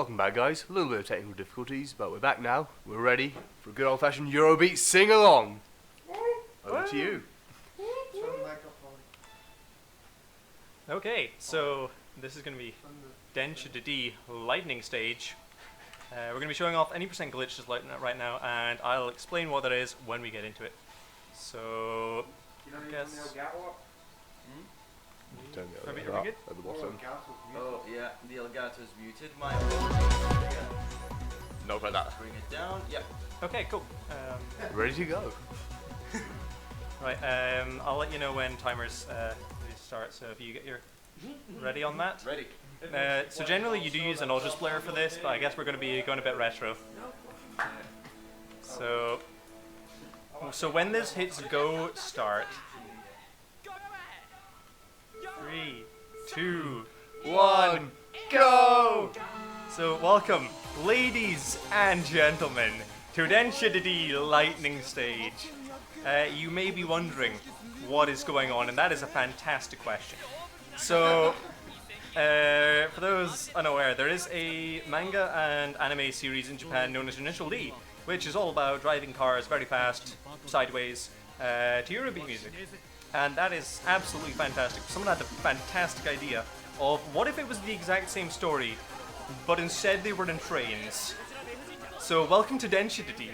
welcome back guys. A little bit of technical difficulties, but we're back now. We're ready for a good old-fashioned Eurobeat sing-along. Over to you. Okay, so this is going to be Densha D lightning stage. We're going to be showing off any percent glitches right now, and I'll explain what that is when we get into it. So, I guess... Turn the Are we other up good? at the bottom. Oh yeah, the Elgato's muted. My Not like that. bring it down. Yep. Okay, cool. Ready to go. Right, I'll let you know when timers ready to start, so if you get your ready on that. Ready. So generally you do use an Audus player for this, but I guess we're going to be going a bit retro. So when this hits go start, 3, 2, 1, go! So welcome, ladies and gentlemen, to Densha D lightning stage. You may be wondering what is going on, and that is a fantastic question. So, for those unaware, there is a manga and anime series in Japan known as Initial D, which is all about driving cars very fast, sideways, to Eurobeat music. And that is absolutely fantastic. Someone had the fantastic idea of what if it was the exact same story, but instead they were in trains. So welcome to Densha D.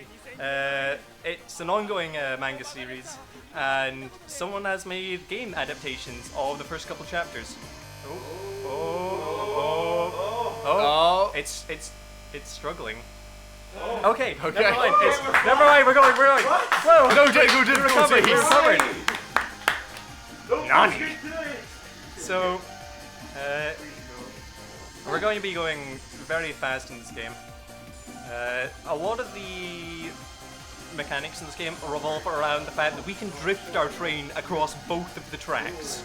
It's an ongoing manga series, and someone has made game adaptations of the first couple chapters. It's struggling. Okay, never mind. Never mind. We're going. Whoa! No technical difficulties. We're recovered. Nani? So, we're going to be going very fast in this game. A lot of the mechanics in this game revolve around the fact that we can drift our train across both of the tracks.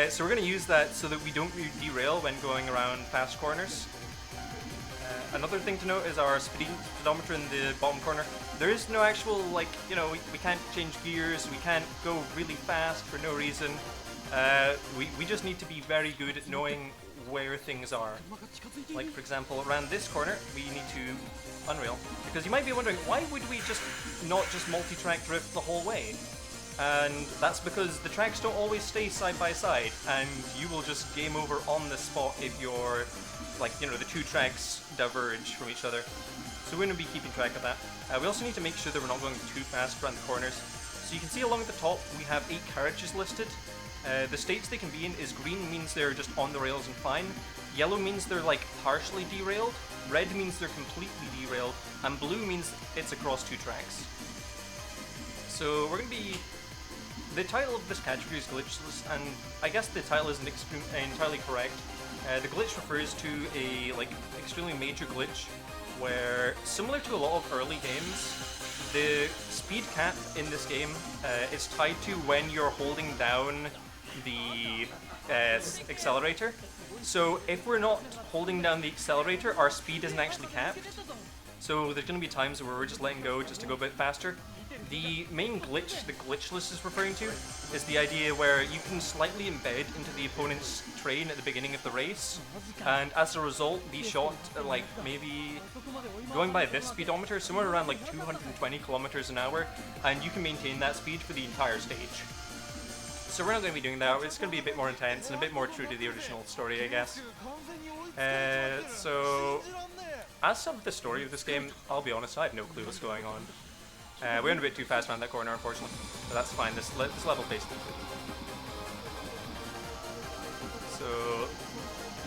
So we're going to use that so that we don't derail when going around fast corners. Another thing to note is our speedometer in the bottom corner. There is no actual, like, we can't change gears, we can't go really fast for no reason. We just need to be very good at knowing where things are. Like, for example, around this corner, we need to unrail. Because you might be wondering, why would we not just multi-track drift the whole way? And that's because the tracks don't always stay side by side, and you will just game over on the spot if you're, the two tracks diverge from each other. So we're going to be keeping track of that. We also need to make sure that we're not going too fast around the corners. So you can see along the top, we have 8 carriages listed. The states they can be in is green means they're just on the rails and fine. Yellow means they're partially derailed. Red means they're completely derailed. And blue means it's across 2 tracks. So we're going to be... The title of this category is Glitchless, and I guess the title isn't entirely correct. The glitch refers to a extremely major glitch where, similar to a lot of early games, the speed cap in this game is tied to when you're holding down the accelerator. So if we're not holding down the accelerator, our speed isn't actually capped. So there's going to be times where we're just letting go just to go a bit faster. The main glitch the Glitchless is referring to is the idea where you can slightly embed into the opponent's train at the beginning of the race, and as a result be shot at maybe going by this speedometer, somewhere around 220 kilometers an hour, and you can maintain that speed for the entire stage. So we're not going to be doing that. It's going to be a bit more intense and a bit more true to the original story, I guess. So as of the story of this game, I'll be honest, I have no clue what's going on. We went a bit too fast around that corner, unfortunately, but that's fine. This level based it. So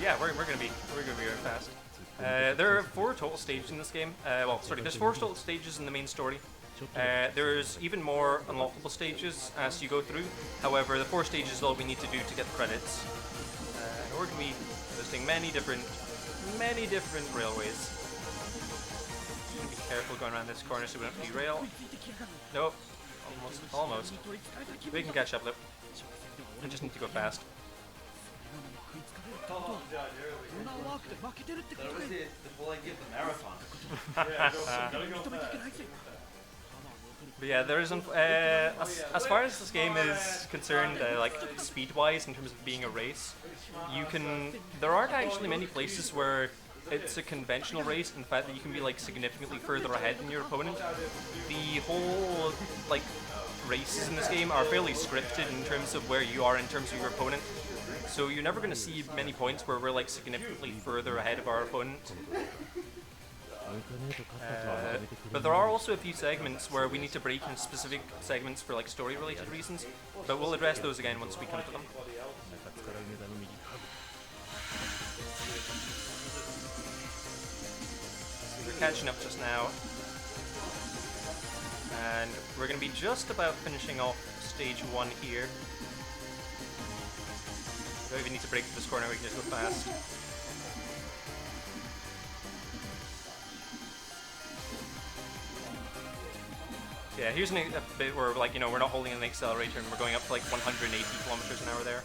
yeah, we're gonna be very fast. There are 4 total stages in this game. There's 4 total stages in the main story. There's even more unlockable stages as you go through. However, the 4 stages is all we need to do to get the credits. We're gonna be visiting many different railways. Be careful going around this corner so we don't derail. Nope. Almost. We can catch up though. I just need to go fast. That was the full idea of the marathon. But yeah, there isn't. As far as this game is concerned, speed-wise, in terms of being a race, there aren't actually many places where it's a conventional race in the fact that you can be like significantly further ahead than your opponent. The whole like races in this game are fairly scripted in terms of where you are in terms of your opponent. So you're never going to see many points where we're like significantly further ahead of our opponent. But there are also a few segments where we need to break in specific segments for like story related reasons, but we'll address those again once we come to them. So we're catching up just now, and we're going to be just about finishing off stage 1 here. Don't even need to break this corner, we can just go fast. Yeah, here's a bit where, like, you know, we're not holding an accelerator and we're going up to like 180 kilometers an hour there.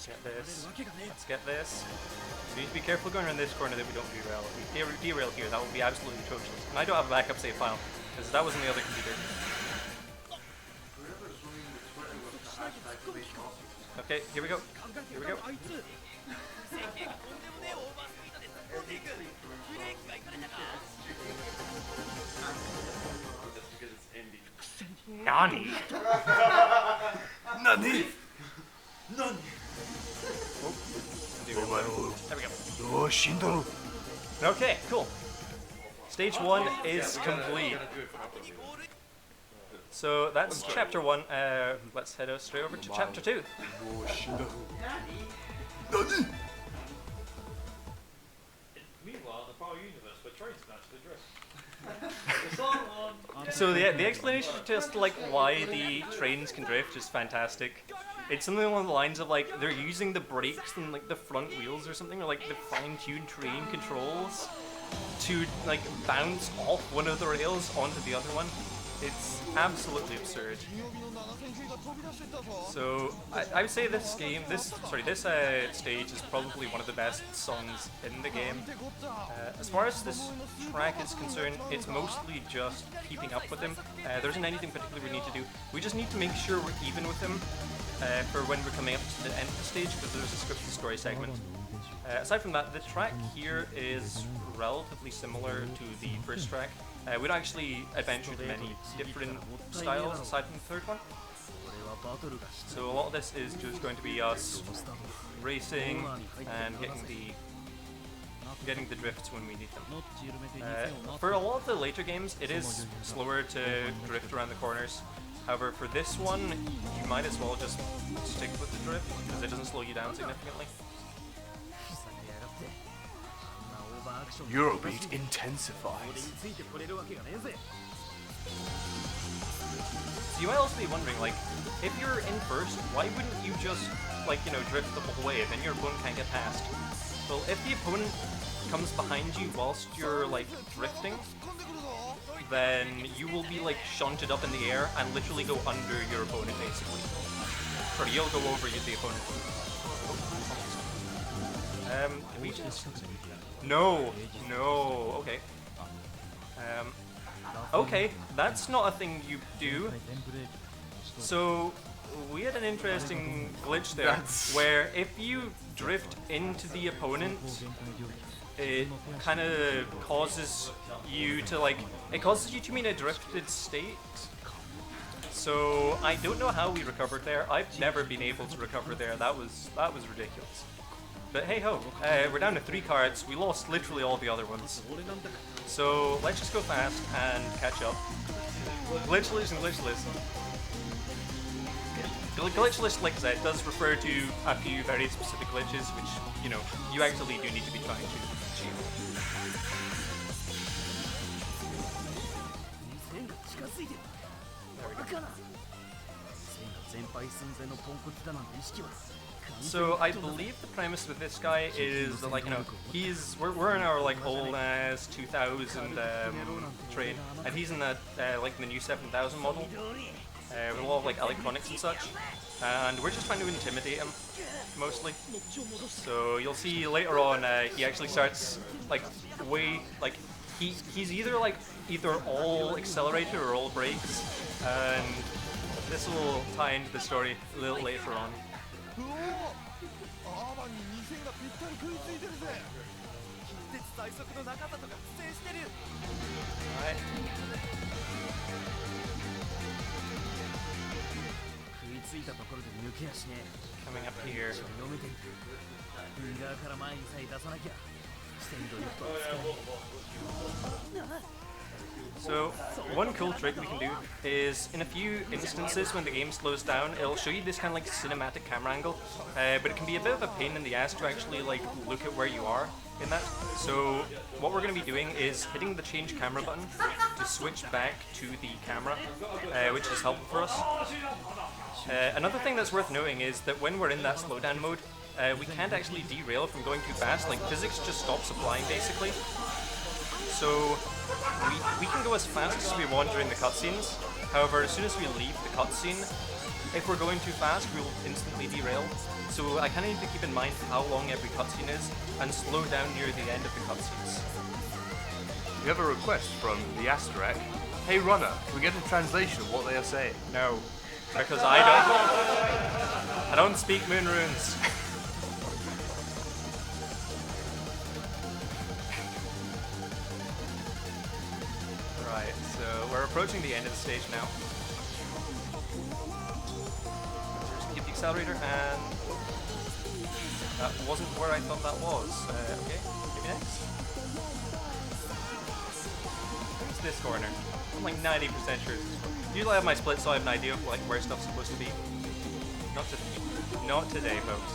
Get this. Let's get this. We need to be careful going around this corner that we don't derail. If we derail here, that will be absolutely atrocious. And I don't have a backup save file, because that was in the other computer. Okay, here we go. Here we go. Nani? Nani? Nani? There we go. Oh, Okay, cool. Stage 1 is complete. So that's chapter 1. Let's head straight over to chapter 2. Nani? Meanwhile, the far universe, where trains can actually drift. It's on one. So the explanation as to like why the trains can drift is fantastic. It's something along the lines of like they're using the brakes and like the front wheels or something, or like the fine-tuned train controls to like bounce off one of the rails onto the other one. It's absolutely absurd. So I would say this stage is probably one of the best songs in the game. As far as this track is concerned, it's mostly just keeping up with him. There isn't anything particular we need to do. We just need to make sure we're even with him for when we're coming up to the end of the stage, because there's a scripted story segment. Aside from that, the track here is relatively similar to the first track. We don't actually adventure in many different styles aside from the third one. So a lot of this is just going to be us racing and getting the drifts when we need them. For a lot of the later games, it is slower to drift around the corners. However, for this one, you might as well just stick with the drift because it doesn't slow you down significantly. Eurobeat intensifies. So you might also be wondering, like, if you're in first, why wouldn't you just, like, you know, drift the whole way? Then your opponent can't get past. Well, if the opponent comes behind you whilst you're, like, drifting, then you will be, like, shunted up in the air and literally go under your opponent, basically. Or you'll go over the opponent. Did we just... No, okay. Okay, that's not a thing you do. So, we had an interesting glitch there, where if you drift into the opponent, it kind of causes you to, like, it causes you to be in a drifted state. So, I don't know how we recovered there. I've never been able to recover there. That was ridiculous. But hey ho, we're down to 3 cards. We lost literally all the other ones. So let's just go fast and catch up. Glitchless and Glitchless. Glitchless, like I said, does refer to a few very specific glitches, which, you know, you actually do need to be trying to achieve. There we go. So I believe the premise with this guy is that, like, you know, we're in our like old ass 2000 train, and he's in that like the new 7000 model with a lot of like electronics and such, and we're just trying to intimidate him mostly. So you'll see later on he actually starts like he's either all accelerator or all brakes, and this will tie into the story a little later on. Alright. Coming up here. So, one cool trick we can do is, in a few instances when the game slows down, it'll show you this kind of like cinematic camera angle, but it can be a bit of a pain in the ass to actually like look at where you are in that. So what we're going to be doing is hitting the change camera button to switch back to the camera, which is helpful for us. Another thing that's worth noting is that when we're in that slowdown mode, we can't actually derail from going too fast. Like, physics just stops applying basically. So we can go as fast as we want during the cutscenes. However, as soon as we leave the cutscene, if we're going too fast, we'll instantly derail. So I kind of need to keep in mind how long every cutscene is and slow down near the end of the cutscenes. We have a request from the Asterek. Hey runner, can we get a translation of what they are saying? No, because I don't speak moon runes. Right, so we're approaching the end of the stage now. Just keep the accelerator, and that wasn't where I thought that was. Okay, maybe next. Where's this corner? I'm like 90% sure it's this corner. Usually I have my split, so I have an idea of like where stuff's supposed to be. Not today, folks.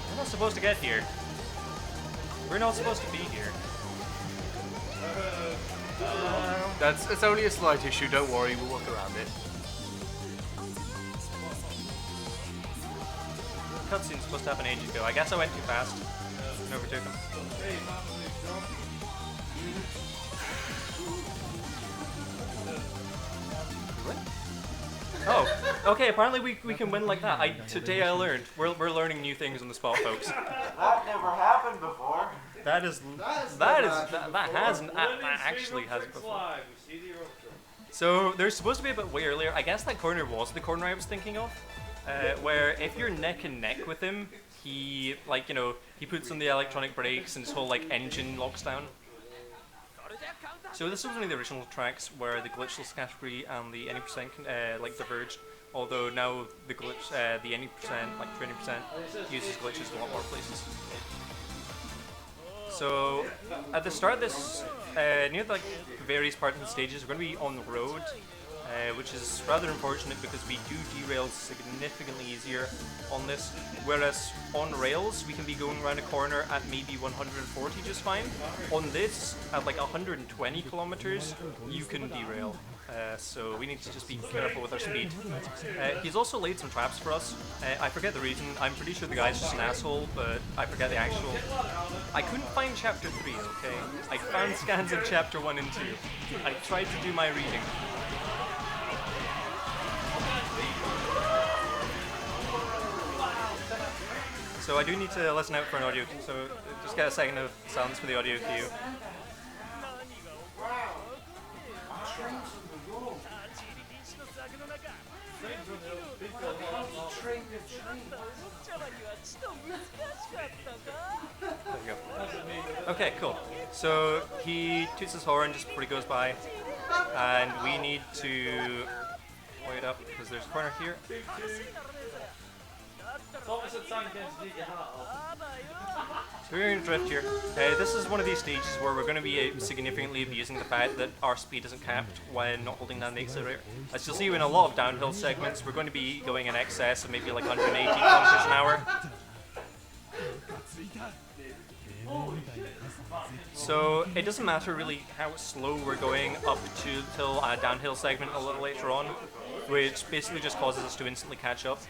We're not supposed to get here. We're not supposed to be here. It's only a slight issue, don't worry, we'll work around it. Cutscene's supposed to happen ages ago. I guess I went too fast and overtook him. Oh, okay, apparently we can win like that. Today I learned. We're learning new things on the spot, folks. That never happened before. That actually has before. So there's supposed to be a bit way earlier. I guess that corner was the corner I was thinking of, where if you're neck and neck with him, he he puts on the electronic brakes and his whole like engine locks down. So this was one of the original tracks where the glitchless category and the any percent diverged. Although now the the any percent, like 20%, uses glitches in a lot more places. So at the start of this, near the various parts of the stages, we're going to be on the road, which is rather unfortunate because we do derail significantly easier on this. Whereas on rails, we can be going around a corner at maybe 140 just fine. On this, at like 120 kilometers, you can derail. So we need to just be careful with our speed. He's also laid some traps for us. I forget the reason. I'm pretty sure the guy's just an asshole, but I forget the actual... I couldn't find chapter 3, okay? I found scans of chapter 1 and 2. I tried to do my reading. So I do need to listen out for an audio, so just get a second of silence for the audio cue. There we go. Okay, cool. So he toots his horn just before he goes by, and we need to wait up because there's a corner here. So we're going to drift here. This is one of these stages where we're going to be significantly abusing the fact that our speed isn't capped when not holding down the accelerator. As you'll see in a lot of downhill segments, we're going to be going in excess of maybe like 180 kilometers an hour. So it doesn't matter really how slow we're going up to till a downhill segment a little later on, which basically just causes us to instantly catch up.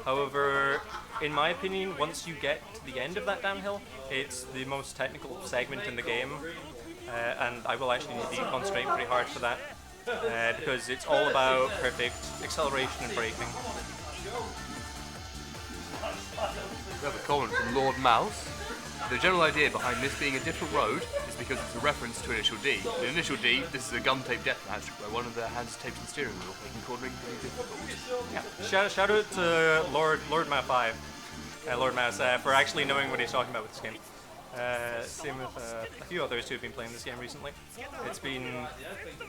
However, in my opinion, once you get to the end of that downhill, it's the most technical segment in the game, and I will actually need to concentrate pretty hard for that. because it's all about perfect acceleration and braking. We have a comment from Lord Mouse. The general idea behind this being a different road is because it's a reference to Initial D. In Initial D, this is a gun tape deathmatch where one of their hands tapes the steering wheel, making cornering very difficult. Yeah. Shout out to Lord Mouse 5, Lord Mouse, for actually knowing what he's talking about with this game. Same with a few others who have been playing this game recently. It's been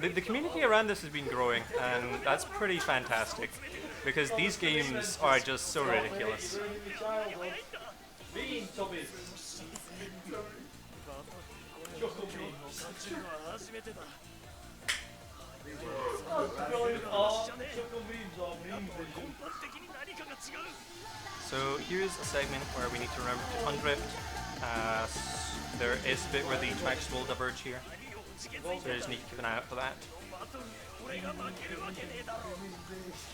the community around this has been growing, and that's pretty fantastic because these games are just so ridiculous. Bean tubbies. Chuckle beans. Chuckle beans or mean vision. So here's a segment where we need to remember to undrift. There is a bit where the tracks will diverge here, so you just need to keep an eye out for that.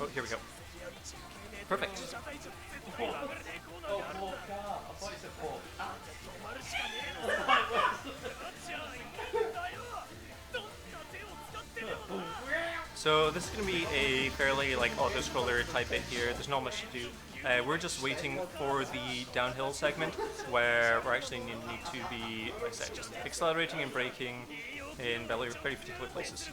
Oh, here we go. Perfect. So this is going to be a fairly like auto-scroller type bit here. There's not much to do. We're just waiting for the downhill segment where we're actually need to be, like I said, just accelerating and braking in very particular places.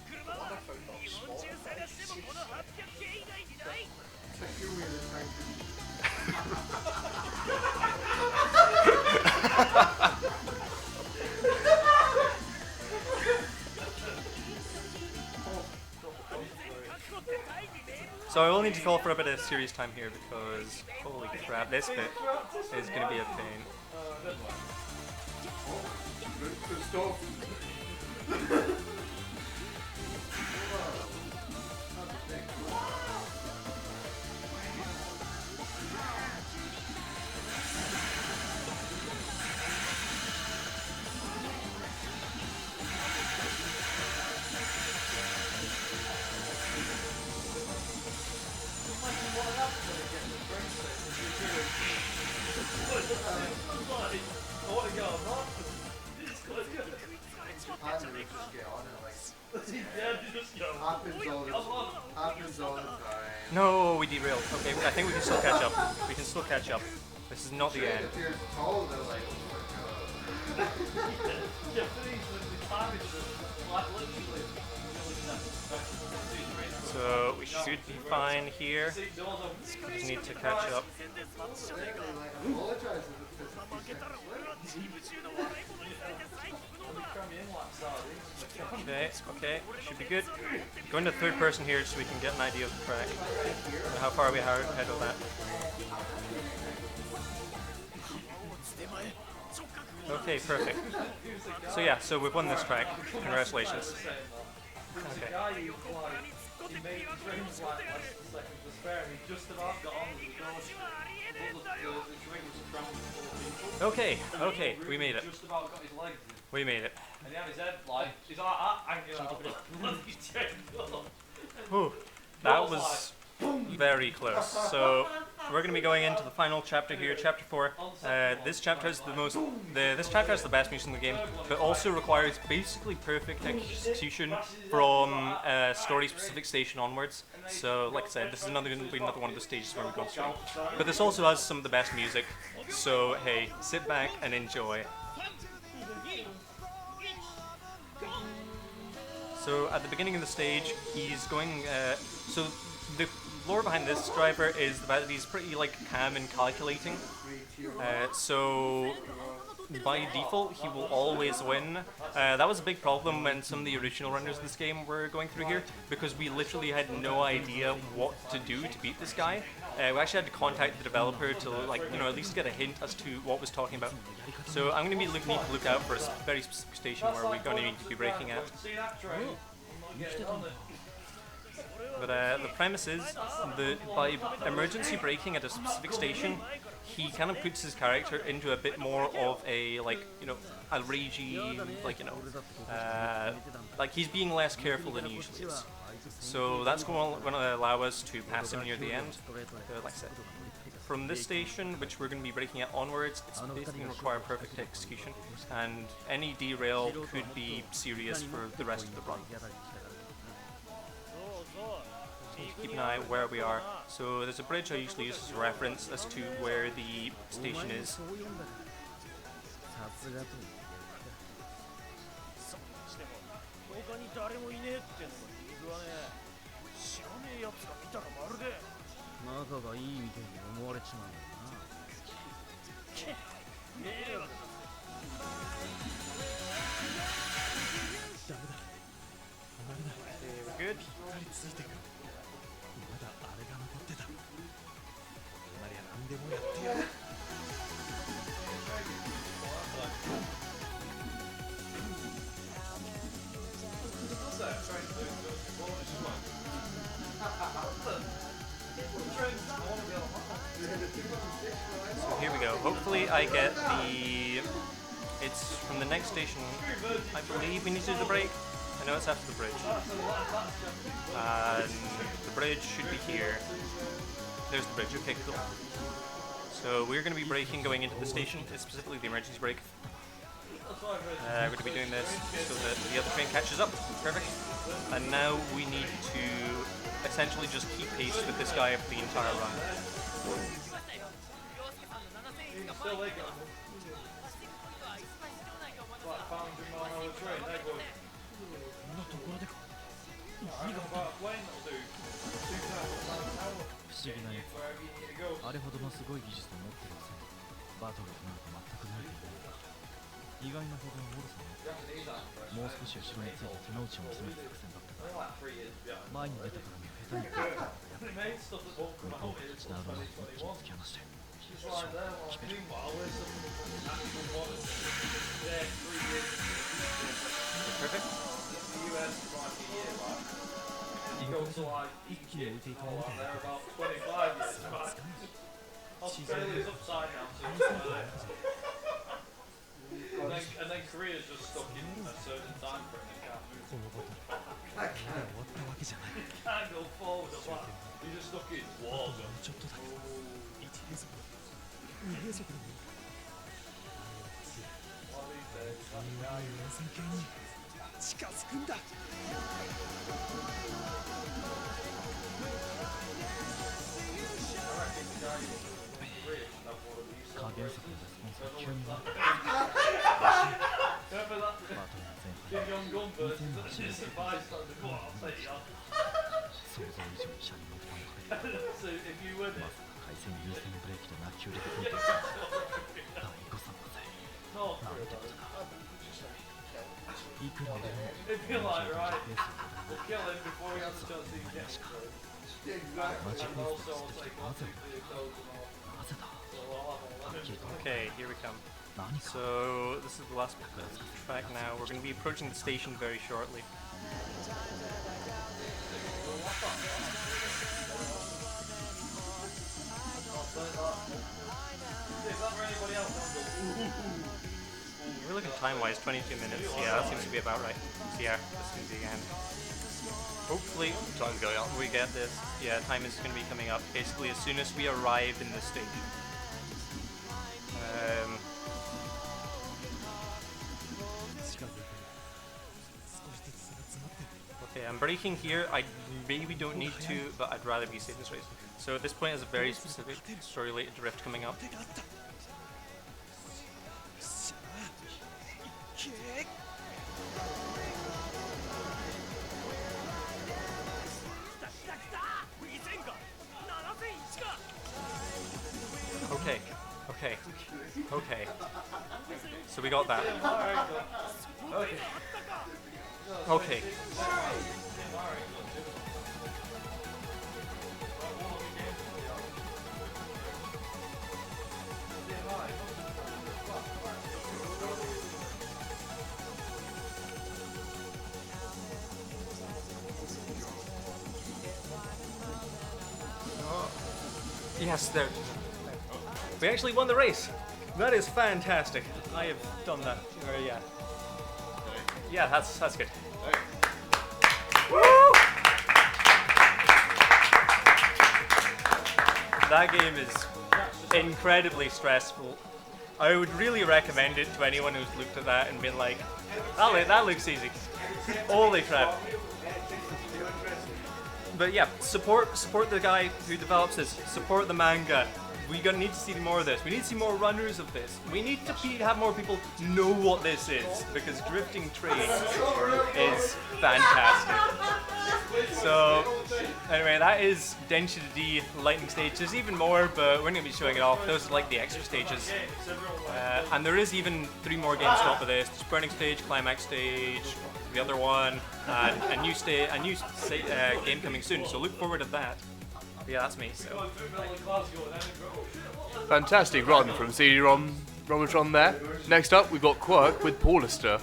So I will need to call for a bit of serious time here because, holy crap, this bit is going to be a pain. No, we derailed. Okay, I think we can still catch up. We can still catch up. This is not the end. So we should be fine here. We just need to catch up. Okay, should be good. Go into third person here so we can get an idea of the track and how far we are ahead of that. Okay, perfect. So yeah, so we've won this track. Congratulations. Okay. Okay, we made it. We made it. And he had his head like, he's like Whew, that was very close. So we're going to be going into the final chapter here, chapter 4. This chapter has this chapter has the best music in the game, but also requires basically perfect execution from story-specific station onwards. So, like I said, this is going to be another one of the stages where we go through. But this also has some of the best music. So hey, sit back and enjoy. So at the beginning of the stage, he's going. So the lore behind this driver is that he's pretty like calm and calculating. So by default, he will always win. That was a big problem when some of the original runners of this game were going through here because we literally had no idea what to do to beat this guy. We actually had to contact the developer to at least get a hint as to what was talking about. So I'm going to need to look out for a very specific station where we're going to need to be braking at. But the premise is that by emergency braking at a specific station, he kind of puts his character into a bit more of a a ragey, like he's being less careful than he usually is. So that's going to allow us to pass him near the end. Like I said, from this station, which we're going to be braking at onwards, it's basically going to require perfect execution, and any derail could be serious for the rest of the run. keep an eye where we are. So there's a bridge I usually use as a reference as to where the station is. さすがとしても他に誰もいねえってのが理由はね、知らねえやつが見たらまるで仲がいいみたいに思われちまうよな。迷惑だ。 Okay, we're good. So here we go. Hopefully I get the... It's from the next station. I believe we need to do the break. I know it's after the bridge. And the bridge should be here. There's the bridge. Okay, cool. So we're going to be braking going into the station. It's specifically the emergency brake. We're going to be doing this so that the other train catches up. Perfect. And now we need to essentially just keep pace with this guy for the entire run. Perfect. You go to like Egypt or they're about 25 years back. Australia's upside down too. And then Korea's just stuck in a certain time frame and can't move. You can't go forward a lot. You're just stuck in war zone. Give young gun burst, it's advised on the court, I'll say it. So if you win it, it'd be like, right, we'll kill him before he has a chance to get through. And also I'll take off the clothes and all. So I'll have all that. Okay, here we come. So this is the last track now. We're going to be approaching the station very shortly. We're looking time-wise, 22 minutes. Yeah, that seems to be about right. So yeah, this seems to be again. Hopefully, Time's going up. we get this. Yeah, time is going to be coming up. Basically, as soon as we arrive in the station. Okay, I'm braking here. I maybe don't need to, but I'd rather be safe this race. So at this point, there's a very specific story-related drift coming up. Okay, okay, okay. So we got that. Okay. Okay. Yes, there. We actually won the race. That is fantastic. I have done that. Yeah. Yeah, that's good. Woo! That game is incredibly stressful. I would really recommend it to anyone who's looked at that and been like, that looks easy. Holy crap. But yeah, support the guy who develops this. Support the manga. We need to see more of this. We need to see more runners of this. We need to have more people know what this is, because drifting train is fantastic. So anyway, that is Densha D lightning stage. There's even more, but we're going to be showing it off. Those are like the extra stages. And there is even 3 more games to with this. There's burning stage, climax stage, the other one, and a new game coming soon. So look forward to that. But yeah, that's me. So. Fantastic run from CDRomatron there. Next up, we've got Quirk with Paulister.